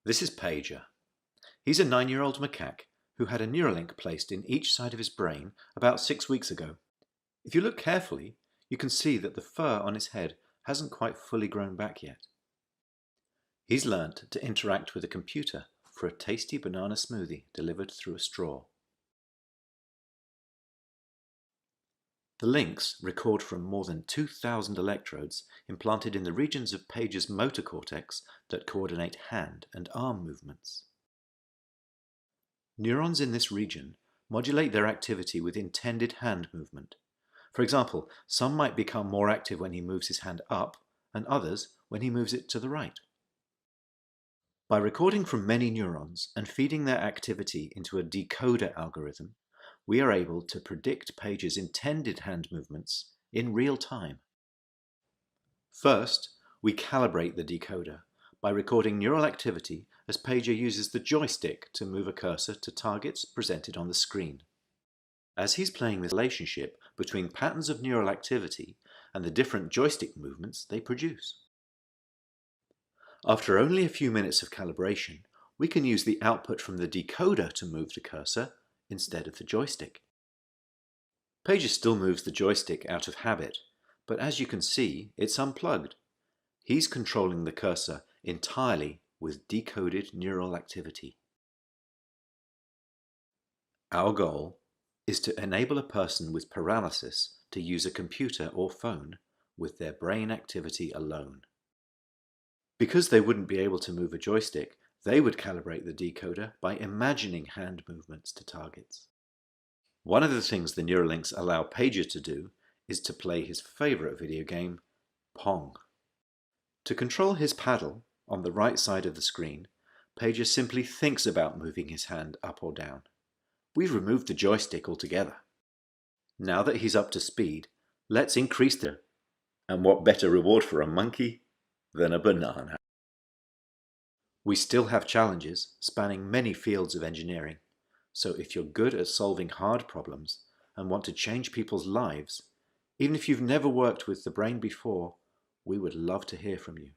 This is Pager. He's a 9-year-old macaque who had a Neuralink placed in each side of his brain about 6 weeks ago. If you look carefully, you can see that the fur on his head hasn't quite fully grown back yet. He's learnt to interact with a computer for a tasty banana smoothie delivered through a straw. The links record from more than 2,000 electrodes implanted in the regions of Pager's motor cortex that coordinate hand and arm movements. Neurons in this region modulate their activity with intended hand movement. For example, some might become more active when he moves his hand up, and others when he moves it to the right. By recording from many neurons and feeding their activity into a decoder algorithm, we are able to predict Pager's intended hand movements in real time. First, we calibrate the decoder by recording neural activity as Pager uses the joystick to move a cursor to targets presented on the screen. As he's playing this relationship between patterns of neural activity and the different joystick movements they produce. After only a few minutes of calibration, we can use the output from the decoder to move the cursor instead of the joystick. Pager still moves the joystick out of habit, but as you can see, it's unplugged. He's controlling the cursor entirely with decoded neural activity. Our goal is to enable a person with paralysis to use a computer or phone with their brain activity alone. Because they wouldn't be able to move a joystick, they would calibrate the decoder by imagining hand movements to targets. One of the things the Neuralinks allow Pager to do is to play his favorite video game, Pong. To control his paddle on the right side of the screen, Pager simply thinks about moving his hand up or down. We've removed the joystick altogether. Now that he's up to speed, let's increase the... And what better reward for a monkey than a banana? We still have challenges spanning many fields of engineering, so if you're good at solving hard problems and want to change people's lives, even if you've never worked with the brain before, we would love to hear from you.